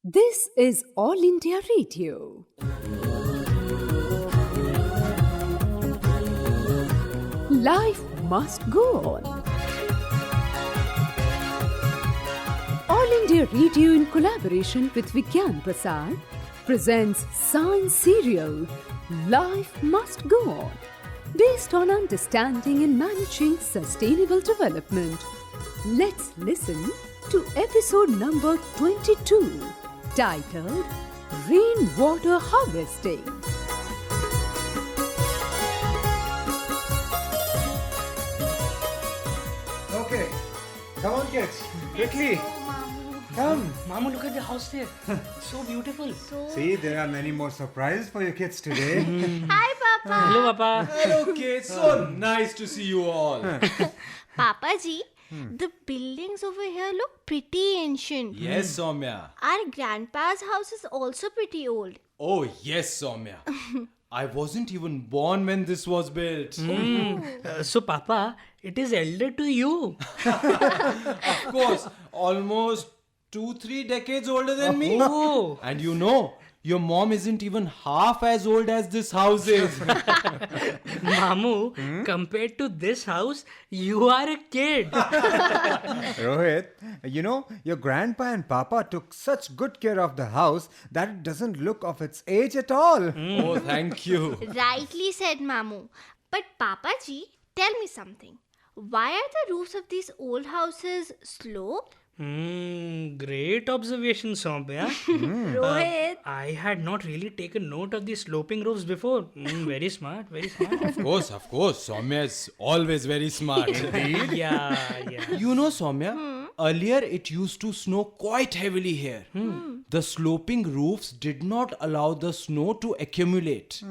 This is All India Radio. Life must go on. All India Radio in collaboration with Vigyan Prasar presents science serial Life Must Go On, based on understanding and managing sustainable development. Let's listen to episode number 22, titled Rainwater Harvesting. Okay, come on kids, quickly. Come. Mama, look at the house there. So beautiful. See, there are many more surprises for your kids today. Hi, Papa. Hello, Papa. Hello kids, so nice to see you all. Papa ji, the buildings over here look pretty ancient. Yes, Soumya. Our grandpa's house is also pretty old. Oh, yes, Soumya. I wasn't even born when this was built. So, Papa, it is elder to you. Of course, almost 2-3 decades older than me. Oh. And you know, your mom isn't even half as old as this house is. Mamu, compared to this house, you are a kid. Rohit, you know, your grandpa and papa took such good care of the house that it doesn't look of its age at all. Oh, thank you. Rightly said, Mamu. But Papa ji, tell me something. Why are the roofs of these old houses sloped? Great observation, Soumya. Rohit. I had not really taken note of the sloping roofs before. Very smart, very smart. Of course, Soumya is always very smart. Yeah. You know, Soumya, earlier it used to snow quite heavily here. The sloping roofs did not allow the snow to accumulate.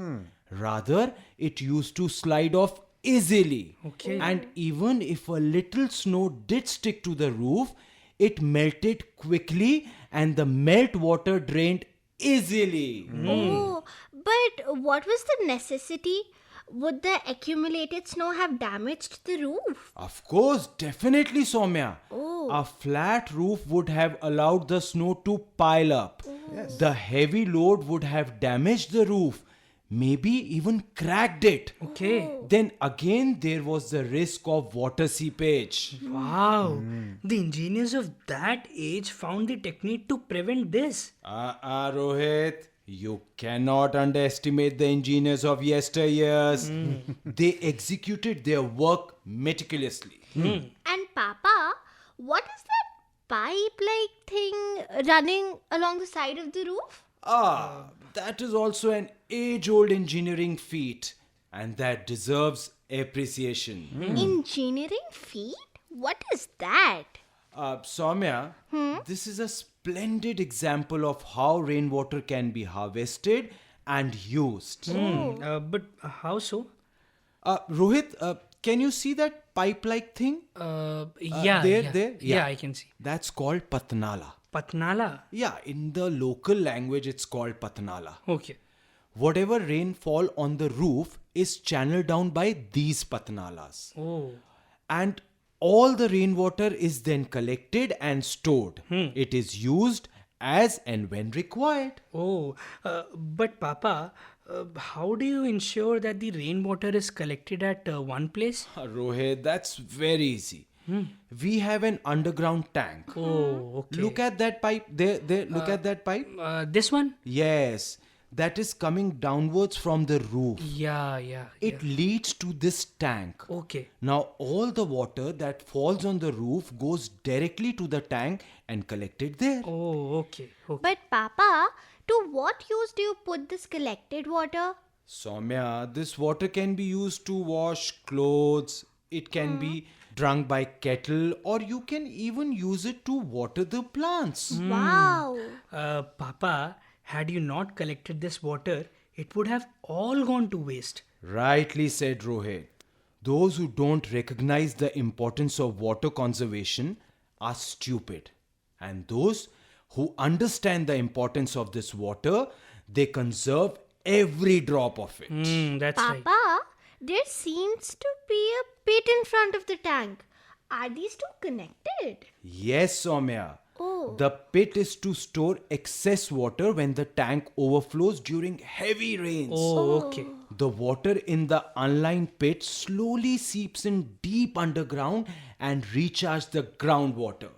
Rather, it used to slide off easily. Okay. And even if a little snow did stick to the roof, it melted quickly and the melt water drained easily. Oh, but what was the necessity? Would the accumulated snow have damaged the roof? Of course, definitely, Soumya. Oh. A flat roof would have allowed the snow to pile up. Yes. The heavy load would have damaged the roof, maybe even cracked it. Okay. Then again, there was the risk of water seepage. Wow. The engineers of that age found the technique to prevent this. Rohit, you cannot underestimate the engineers of yesteryears. They executed their work meticulously. And Papa, what is that pipe-like thing running along the side of the roof? That is also an age-old engineering feat, and that deserves appreciation. Engineering feat? What is that? Soumya, this is a splendid example of how rainwater can be harvested and used. But how so? Rohit, can you see that pipe-like thing? Yeah. there? Yeah, I can see. That's called patnala. Patnala. Yeah, in the local language, it's called patnala. Okay. Whatever rainfall on the roof is channeled down by these patnalas. Oh. And all the rainwater is then collected and stored. It is used as and when required. Oh. But Papa, how do you ensure that the rainwater is collected at one place? Rohit, that's very easy. We have an underground tank. Oh, okay. Look at that pipe. There, look at that pipe. This one? Yes, that is coming downwards from the roof. Yeah. It leads to this tank. Okay. Now, all the water that falls on the roof goes directly to the tank and collected there. Oh, okay. But Papa, to what use do you put this collected water? Soumya, this water can be used to wash clothes. It can be drunk by kettle, or you can even use it to water the plants. Wow. Papa, had you not collected this water, it would have all gone to waste. Rightly said, Rohit. Those who don't recognize the importance of water conservation are stupid. And those who understand the importance of this water, they conserve every drop of it. That's right. Papa, there seems to be a pit in front of the tank. Are these two connected? Yes, Soumya. Oh. The pit is to store excess water when the tank overflows during heavy rains. Oh, okay. The water in the unlined pit slowly seeps in deep underground and recharges the groundwater.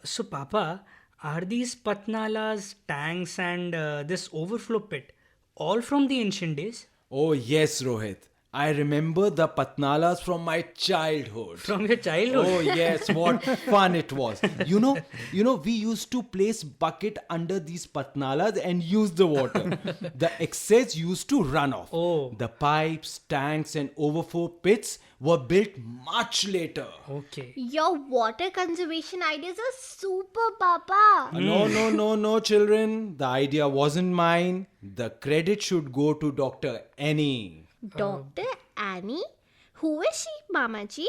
So, Papa, are these patnalas, tanks, and this overflow pit all from the ancient days? Oh, yes, Rohit. I remember the patnalas from my childhood. From your childhood? Oh yes, what fun it was. We used to place bucket under these patnalas and use the water. The excess used to run off. Oh. The pipes, tanks and overflow pits were built much later. Okay. Your water conservation ideas are super, Papa. No, children. The idea wasn't mine. The credit should go to Dr. Annie. Dr. Annie? Who is she, Mamaji?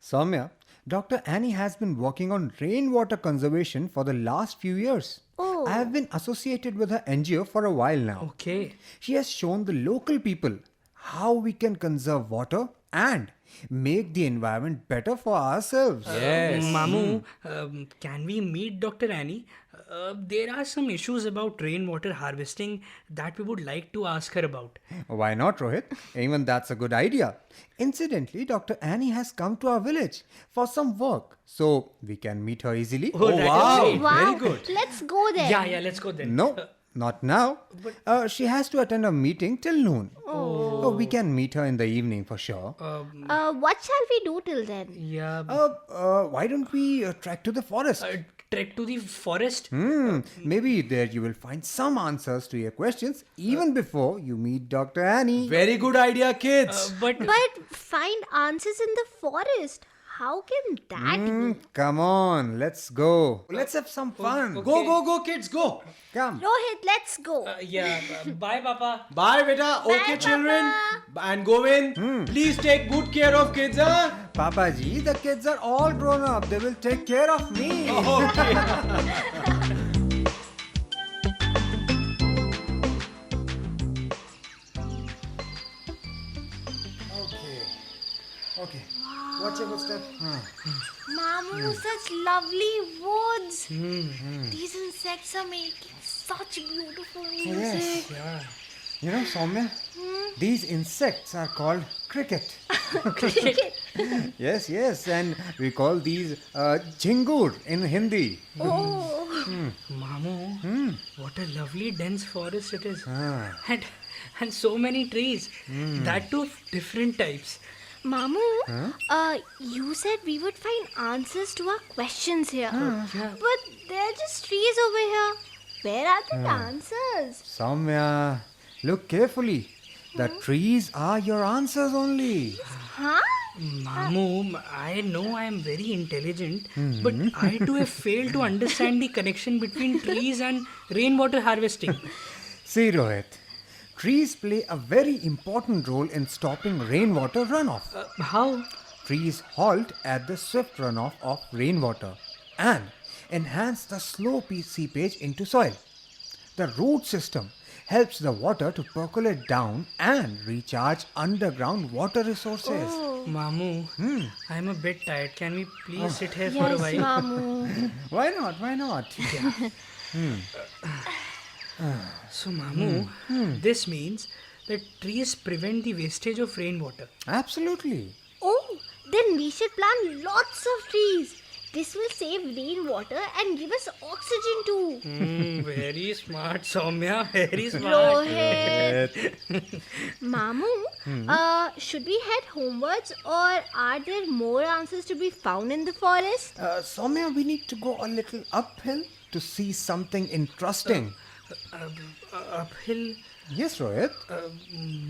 Soumya, Dr. Annie has been working on rainwater conservation for the last few years. Oh. I have been associated with her NGO for a while now. Okay. She has shown the local people how we can conserve water and make the environment better for ourselves. Yes. Mamu, can we meet Dr. Annie? There are some issues about rainwater harvesting that we would like to ask her about. Why not, Rohit? Even that's a good idea. Incidentally, Dr. Annie has come to our village for some work, so we can meet her easily. Oh, that is wow. great. Wow. Very good. Let's go there. Yeah, let's go then. No, not now. She has to attend a meeting till noon. Oh. We can meet her in the evening for sure. What shall we do till then? Yeah. Why don't we trek to the forest? Trek to the forest? Maybe there you will find some answers to your questions even before you meet Dr. Annie. Very good idea, kids. But But find answers in the forest. How can that be? Come on, let's go. Let's have some fun. Go, kids, go. Come. Rohit, let's go. bye, Papa. Bye, beta. Okay, Bye, children. Papa. And Govind, please take good care of kids, huh? Papa ji, the kids are all grown up. They will take care of me. Okay. Okay. Watch your footstep. Mamu, such lovely woods. These insects are making such beautiful music. You know, Soumya, these insects are called cricket. Yes, and we call these jhingur in Hindi. Oh, Mamu, what a lovely dense forest it is. And so many trees. That too of different types. Mamu, you said we would find answers to our questions here. But there are just trees over here. Where are the answers? Soumya, look carefully. The trees are your answers only. Huh? Mamu, I know I am very intelligent, but I too have failed to understand the connection between trees and rainwater harvesting. See, Rohit, trees play a very important role in stopping rainwater runoff. How? Trees halt at the swift runoff of rainwater and enhance the slow seepage into soil. The root system helps the water to percolate down and recharge underground water resources. Mamu, I'm a bit tired. Can we please sit here for a Yes, while? Mamu. Why not? Why not? So, Mamu, this means that trees prevent the wastage of rainwater. Absolutely. Oh, then we should plant lots of trees. This will save rainwater and give us oxygen too. Very smart, Soumya. Very smart. Rohit. Mamu, should we head homewards or are there more answers to be found in the forest? Soumya, we need to go a little uphill to see something interesting. Uphill. Yes, Rohit.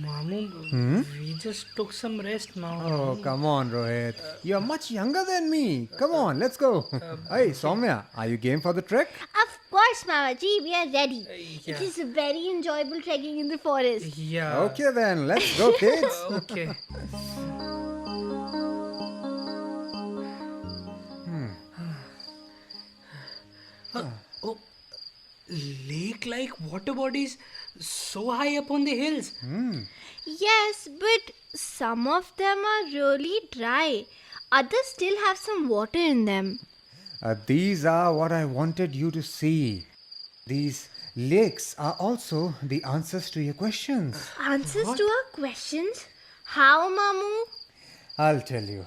Mamu, we just took some rest now. Oh, come on, Rohit. You're much younger than me. Come on, let's go. Hey, Soumya, are you game for the trek? Of course, Mamaji, we are ready. yeah. It is very enjoyable trekking in the forest. Yeah. Okay, then, let's go, kids. Okay. Oh, lake-like water bodies so high up on the hills. Yes, but some of them are really dry. Others still have some water in them. These are what I wanted you to see. These lakes are also the answers to your questions. Answers to our questions? How, Mamu? I'll tell you.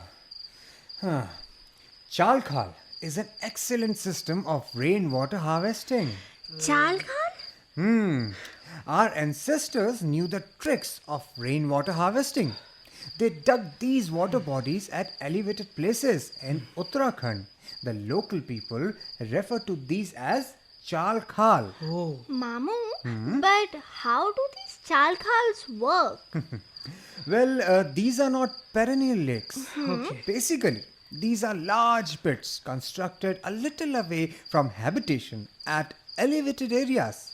Chalkhal is an excellent system of rainwater harvesting. Chalkhal? Our ancestors knew the tricks of rainwater harvesting. They dug these water bodies at elevated places in Uttarakhand. The local people refer to these as Chalkhal. Oh. Mamu, but how do these chalkhals work? Well, these are not perennial lakes. Basically, these are large pits constructed a little away from habitation at elevated areas.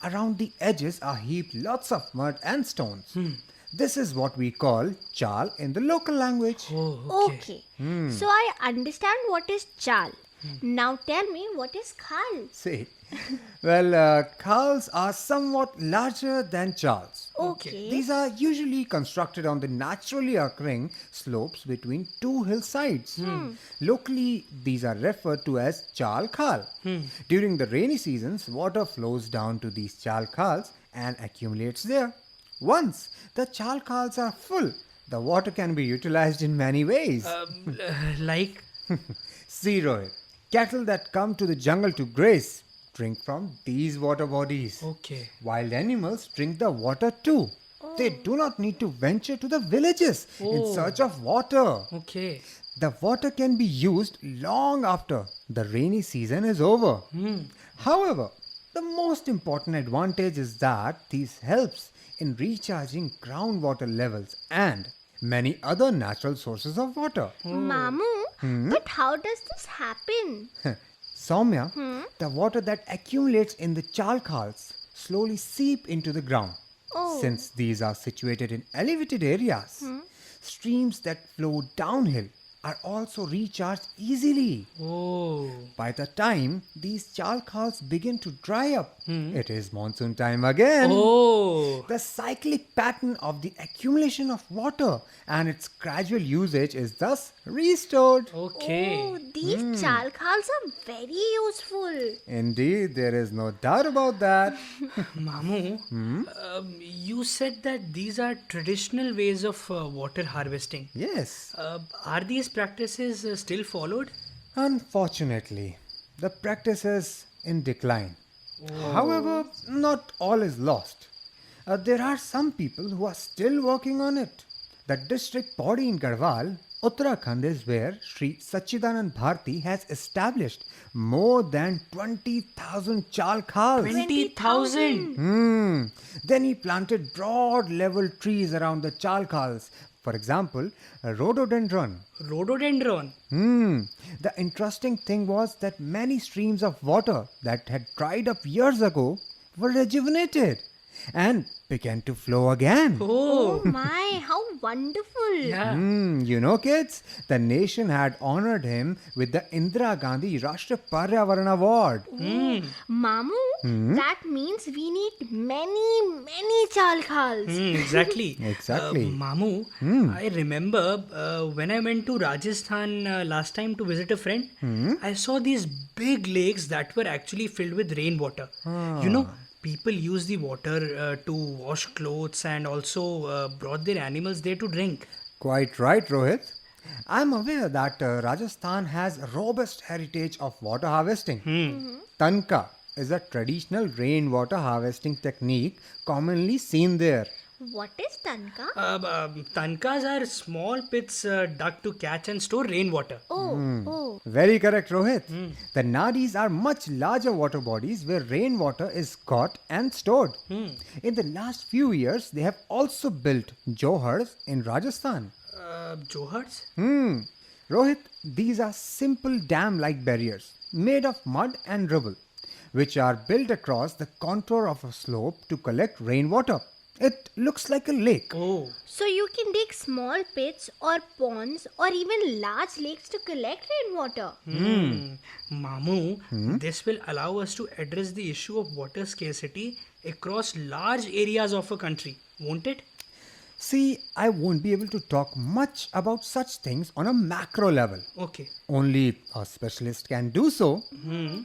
Around the edges are heaped lots of mud and stones. This is what we call chal in the local language. Oh, Okay. So I understand what is chal. Now tell me what is khal. See, well, khals are somewhat larger than chals. Okay. These are usually constructed on the naturally occurring slopes between two hillsides. Locally, these are referred to as chal khal. During the rainy seasons, water flows down to these chal khals and accumulates there. Once the chal khals are full, the water can be utilized in many ways. Like? See, Rohit, cattle that come to the jungle to graze drink from these water bodies. Okay. Wild animals drink the water too. They do not need to venture to the villages in search of water. Okay. The water can be used long after the rainy season is over. However, the most important advantage is that this helps in recharging groundwater levels and many other natural sources of water. Mamu, but how does this happen? Soumya, the water that accumulates in the chalkhals slowly seep into the ground. Oh. Since these are situated in elevated areas, streams that flow downhill are also recharged easily. Oh. By the time these chalkhals begin to dry up, it is monsoon time again. Oh. The cyclic pattern of the accumulation of water and its gradual usage is thus restored. Okay. Oh, these chalkhals are very useful. Indeed, there is no doubt about that. Mamu, you said that these are traditional ways of water harvesting. Yes. Are these practices still followed? Unfortunately, the practice is in decline. However, not all is lost. There are some people who are still working on it. The district body in Garhwal, Uttarakhand, is where Sri Sachidanand Bharti has established more than 20,000 chalkhals. 20,000. Then he planted broad level trees around the chalkhals. For example, a rhododendron. Rhododendron. The interesting thing was that many streams of water that had dried up years ago were rejuvenated and began to flow again. Oh. Oh my, how wonderful. Yeah. You know, kids, the nation had honored him with the Indira Gandhi Rashtra Paryavarana Award. Mamu, that means we need many chalkhals. Exactly. Exactly. Mamu, I remember when I went to Rajasthan last time to visit a friend, I saw these big lakes that were actually filled with rainwater. You know, people use the water to wash clothes and also brought their animals there to drink. Quite right, Rohit. I'm aware that Rajasthan has a robust heritage of water harvesting. Tanka is a traditional rainwater harvesting technique commonly seen there. What is tanka? Tankas are small pits dug to catch and store rainwater. Oh. Very correct, Rohit. The nadis are much larger water bodies where rainwater is caught and stored. In the last few years, they have also built johars in Rajasthan. Johars? Rohit, these are simple dam-like barriers made of mud and rubble, which are built across the contour of a slope to collect rainwater. It looks like a lake. Oh. So you can dig small pits or ponds or even large lakes to collect rainwater. Mamu, this will allow us to address the issue of water scarcity across large areas of a country, won't it? See, I won't be able to talk much about such things on a macro level. Okay. Only a specialist can do so.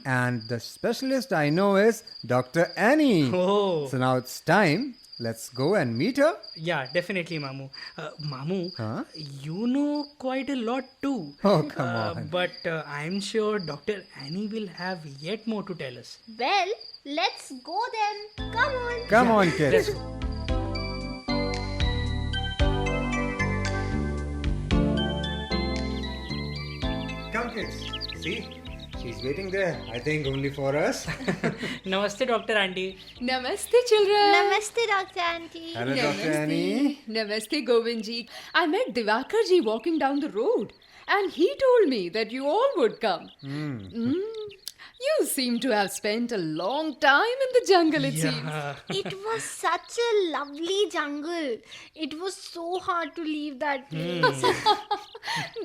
And the specialist I know is Dr. Annie. Oh. So now it's time. Let's go and meet her. Yeah, definitely, Mamu. Mamu, Huh? you know quite a lot too. Oh, come on. But I'm sure Dr. Annie will have yet more to tell us. Well, let's go then. Come on. Come on, kids. Let's go. Come, kids. See, she's waiting there. I think only for us. Namaste, Dr. Andy. Namaste, children. Namaste, Dr. Auntie. Hello, Dr. Annie. Namaste, Govindji. I met Divakarji walking down the road, and he told me that you all would come. You seem to have spent a long time in the jungle, it seems. Yeah. It was such a lovely jungle. It was so hard to leave that place.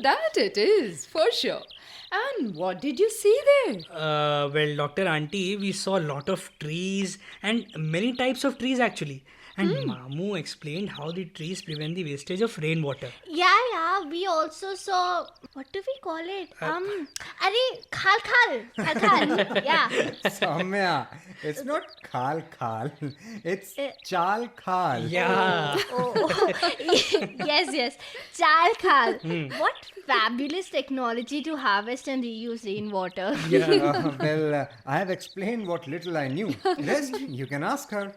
That it is, for sure. And what did you see there? Well, Dr. Auntie, we saw a lot of trees and many types of trees actually. And Mamu explained how the trees prevent the wastage of rainwater. Yeah. We also saw, what do we call it? Khal. Yeah. Soumya, it's not khal. It's chal khal. Yeah. Oh, yes. Chal khal. What fabulous technology to harvest and reuse rainwater. I have explained what little I knew. Rest, you can ask her.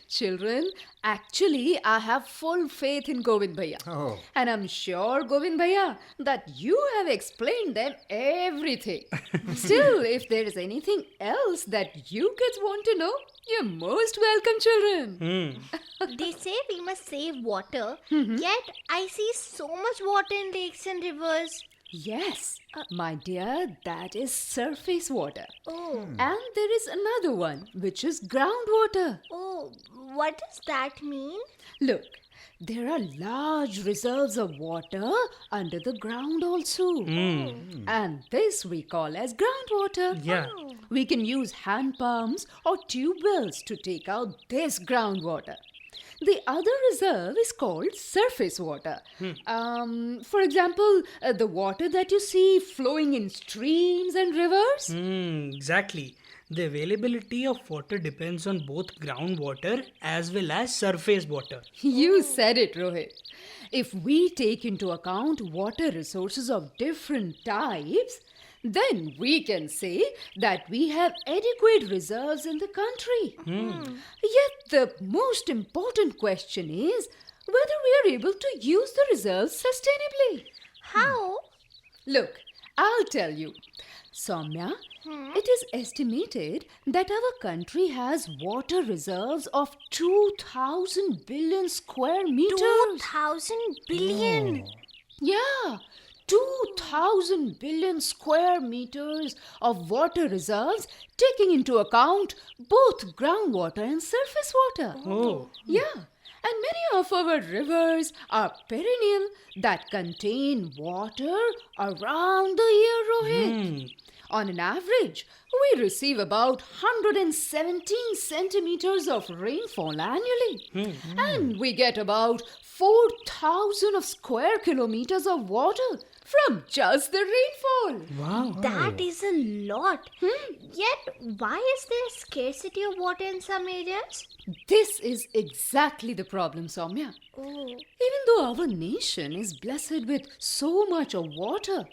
Children, actually, I have full faith in Govind Bhaiya. Oh. And I'm sure, Govind Bhaiya, that you have explained them everything. Still, if there is anything else that you kids want to know, you're most welcome, children. They say we must save water, yet I see so much water in lakes and rivers. Yes, my dear, that is surface water. Oh, And there is another one, which is groundwater. what does that mean? Look, there are large reserves of water under the ground also. And this we call as groundwater. Yeah. We can use hand pumps or tube wells to take out this groundwater. The other reserve is called surface water. For example, the water that you see flowing in streams and rivers. Exactly. The availability of water depends on both groundwater as well as surface water. You said it, Rohit. If we take into account water resources of different types, then we can say that we have adequate reserves in the country. Yet the most important question is whether we are able to use the reserves sustainably. How? Look, I'll tell you. Soumya, it is estimated that our country has water reserves of 2,000 billion square meters. 2,000 billion. Yeah, 2,000 billion square meters of water reserves, taking into account both groundwater and surface water. Oh. Yeah, and many of our rivers are perennial that contain water around the year, Rohit. On an average, we receive about 117 centimeters of rainfall annually. And we get about 4,000 of square kilometers of water from just the rainfall. Wow. That is a lot. Yet, why is there scarcity of water in some areas? This is exactly the problem, Soumya. Oh. Even though our nation is blessed with so much of water,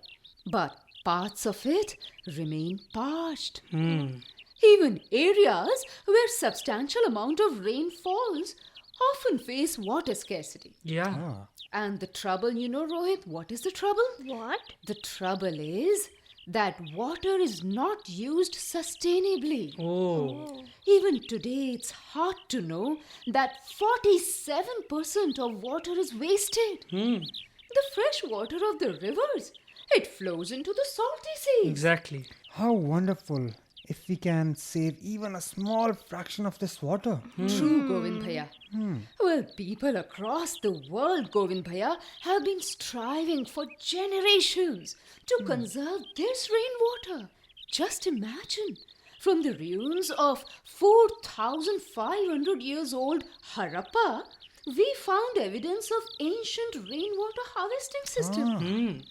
but parts of it remain parched. Even areas where substantial amount of rain falls often face water scarcity. Yeah. And the trouble, Rohit, what is the trouble? What? The trouble is that water is not used sustainably. Oh. Even today, it's hard to know that 47% of water is wasted. The fresh water of the rivers, it flows into the salty sea. Exactly. How wonderful if we can save even a small fraction of this water. True, Govind Bhaiya. Well, people across the world, Govind Bhaiya, have been striving for generations to conserve this rainwater. Just imagine, from the ruins of 4,500 years old Harappa we found evidence of ancient rainwater harvesting system.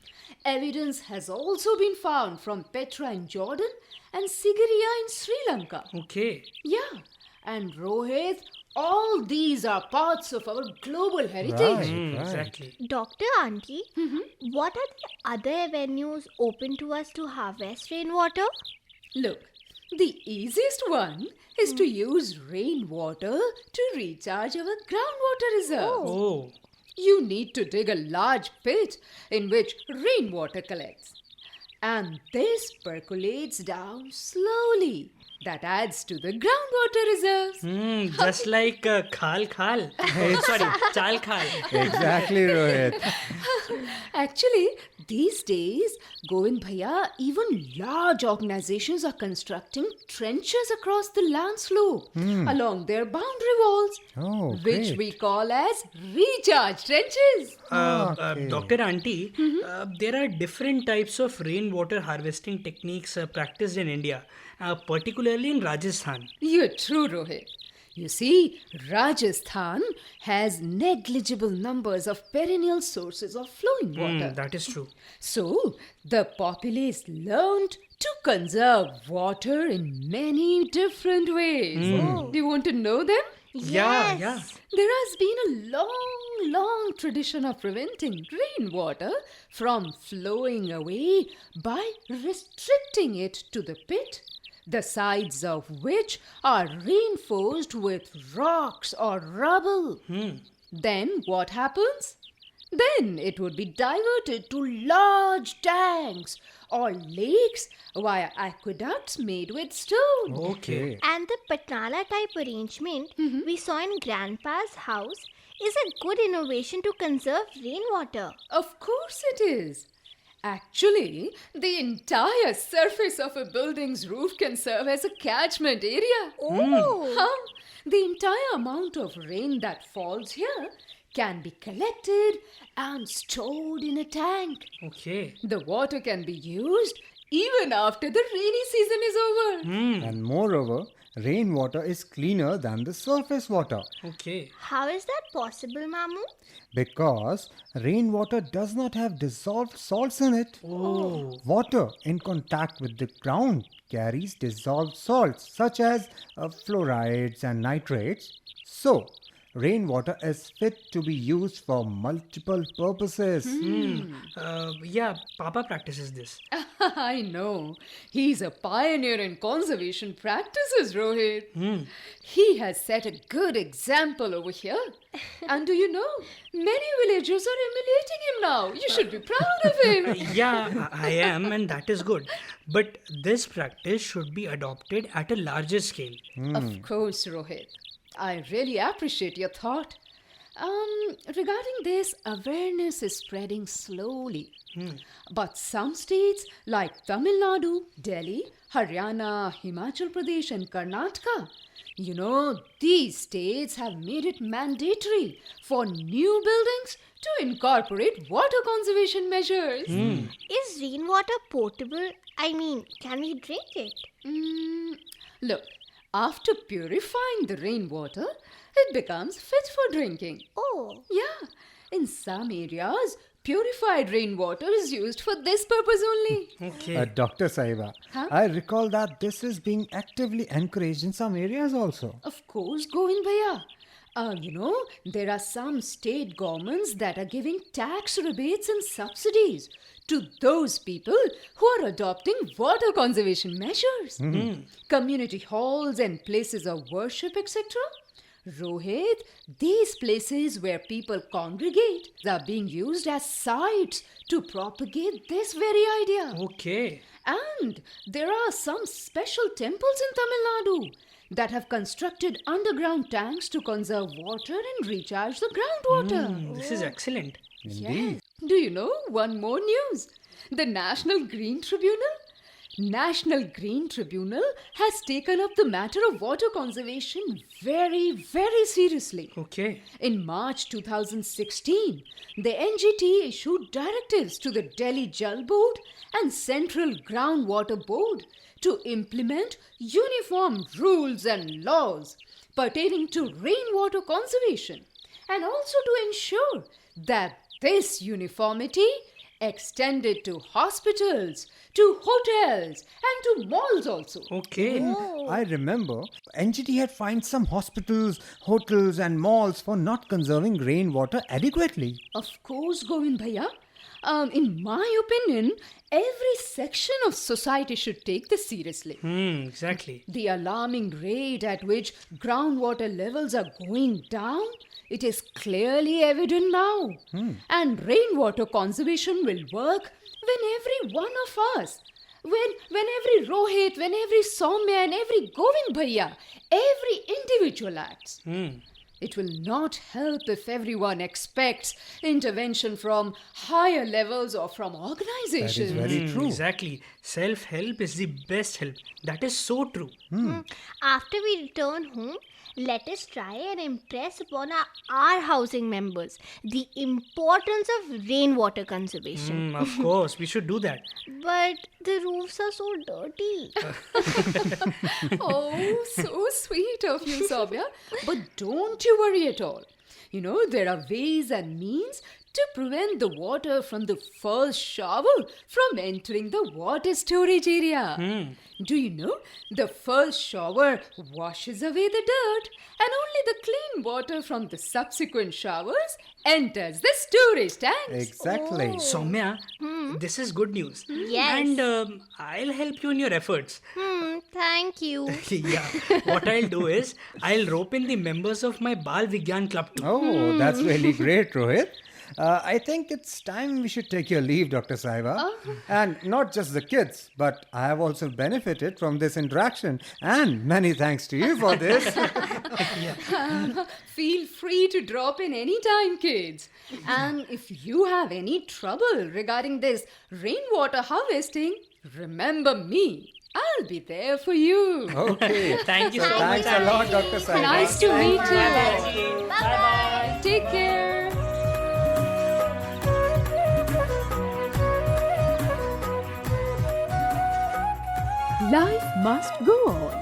Evidence has also been found from Petra in Jordan and Sigiriya in Sri Lanka. Okay. Yeah, and Rohit, all these are parts of our global heritage. Right. Exactly. Dr. Auntie, what are the other avenues open to us to harvest rainwater? Look, the easiest one is to use rainwater to recharge our groundwater reserves. Oh. You need to dig a large pit in which rainwater collects. And this percolates down slowly. That adds to the groundwater reserves. Just like khal khal. Sorry, chal khal. Exactly, Rohit. Actually, these days, Govind Bhaiya, even large organizations are constructing trenches across the land slope along their boundary walls, Oh, which great. we call as recharge trenches. Dr. Auntie, there are different types of rainwater harvesting techniques practiced in India, particularly in Rajasthan. You're true, Rohit. You see, Rajasthan has negligible numbers of perennial sources of flowing water. That is true. So, the populace learned to conserve water in many different ways. Do you want to know them? Yeah. There has been a long tradition of preventing rainwater from flowing away by restricting it to the pit, the sides of which are reinforced with rocks or rubble. Then what happens? Then it would be diverted to large tanks or lakes via aqueducts made with stone. Okay. And the Patnala type arrangement we saw in Grandpa's house is a good innovation to conserve rainwater. Of course it is. Actually, the entire surface of a building's roof can serve as a catchment area. Oh! The entire amount of rain that falls here can be collected and stored in a tank. Okay. The water can be used even after the rainy season is over. And moreover, rainwater is cleaner than the surface water Okay. How is that possible, Mamu? because rainwater does not have dissolved salts in it. Oh. Water in contact with the ground carries dissolved salts such as fluorides and nitrates. So, rainwater is fit to be used for multiple purposes. Yeah, Papa practices this. I know. He's a pioneer in conservation practices, Rohit. He has set a good example over here. And do you know, many villagers are emulating him now. You should be proud of him. Yeah, I am, and that is good. But this practice should be adopted at a larger scale. Of course, Rohit. I really appreciate your thought. Regarding this, awareness is spreading slowly. But some states like Tamil Nadu, Delhi, Haryana, Himachal Pradesh, and Karnataka, you know, these states have made it mandatory for new buildings to incorporate water conservation measures. Is rainwater potable? I mean, can we drink it? Look, after purifying the rainwater, it becomes fit for drinking. Oh, Yeah, in some areas, purified rainwater is used for this purpose only. Okay. Dr. Saiba, I recall that this is being actively encouraged in some areas also. Of course, Govind Bhaiya. You know, there are some state governments that are giving tax rebates and subsidies to those people who are adopting water conservation measures. Community halls and places of worship, etc. Rohit, these places where people congregate are being used as sites to propagate this very idea. Okay. And there are some special temples in Tamil Nadu that have constructed underground tanks to conserve water and recharge the groundwater. This is excellent. Yes. Do you know one more news? The National Green Tribunal has taken up the matter of water conservation very, very seriously. Okay. In March 2016, the NGT issued directives to the Delhi Jal Board and Central Groundwater Board to implement uniform rules and laws pertaining to rainwater conservation and also to ensure that this uniformity extended to hospitals, to hotels, and to malls also. Okay. I remember NGT had fined some hospitals, hotels, and malls for not conserving rainwater adequately. Of course, Govind Bhaiya. In my opinion, every section of society should take this seriously. Exactly. The alarming rate at which groundwater levels are going down, it is clearly evident now. And rainwater conservation will work when every one of us, when every Rohit, when every Soumya and every Govind Bhaiya, every individual acts. It will not help if everyone expects intervention from higher levels or from organizations. Very true. Exactly. Self-help is the best help. That is so true. After we return home, let us try and impress upon our housing members the importance of rainwater conservation. Of course, we should do that. But the roofs are so dirty. Oh, so sweet of you, Soumya. But don't you worry at all. You know, there are ways and means to prevent the water from the first shower from entering the water storage area. Do you know, the first shower washes away the dirt and only the clean water from the subsequent showers enters the storage tanks. Exactly. Soumya, this is good news. Yes. And I'll help you in your efforts. Thank you. Yeah. What I'll do is, I'll rope in the members of my Bal Vigyan club too. Oh, that's really great, Rohit. I think it's time we should take your leave, Dr. Saiba. And not just the kids, but I have also benefited from this interaction. And many thanks to you for this. Feel free to drop in anytime, kids. And if you have any trouble regarding this rainwater harvesting, remember me. I'll be there for you. Okay. Thank you so much. Thanks a lot, Dr. Saiba. Nice to meet you. Bye-bye. Take care. Life must go on.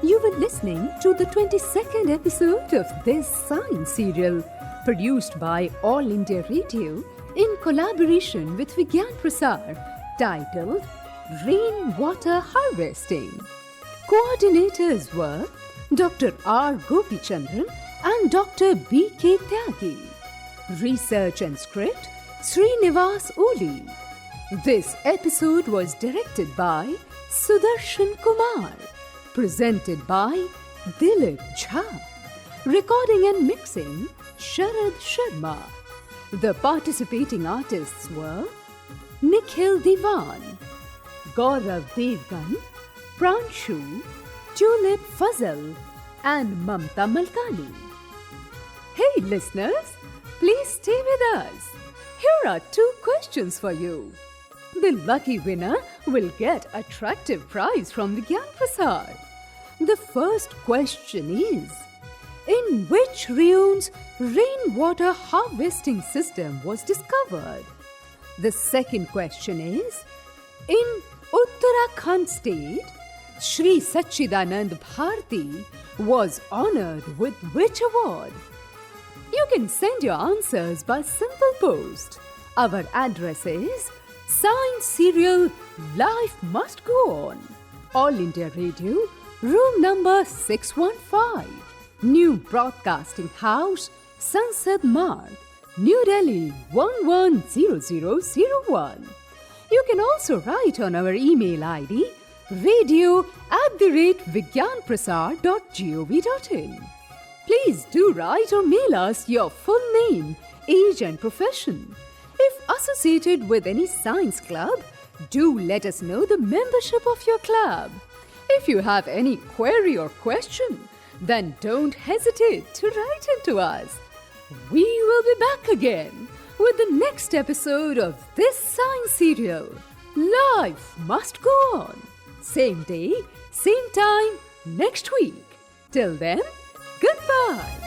You were listening to the 22nd episode of this science serial produced by All India Radio in collaboration with Vigyan Prasar, titled Rainwater Harvesting. Coordinators were Dr. R. Gopichandran and Dr. B. K. Tyagi. Research and script Srinivas Uli. This episode was directed by Sudarshan Kumar. Presented by Dilip Jha. Recording and mixing Sharad Sharma. The participating artists were Nikhil Diwan, Gaurav Devgan, Pranshu, Tulip Fazal, and Mamta Malkani. Hey listeners, please stay with us. Here are 2 questions for you. The lucky winner will get attractive prize from Vigyan Prasar. The first question is, in which region's rainwater harvesting system was discovered? The second question is, in Uttarakhand state, Shri Sachidanand Bharti was honored with which award? You can send your answers by simple post. Our address is Science Serial Life Must Go On. All India Radio, room number 615. New Broadcasting House, Sansad Marg, New Delhi 110001. You can also write on our email ID radio@vigyanprasar.gov.in. Please do write or mail us your full name, age and profession. If associated with any science club, do let us know the membership of your club. If you have any query or question, then don't hesitate to write it to us. We will be back again with the next episode of this science serial. Life must go on. Same day, same time, next week. Till then, goodbye.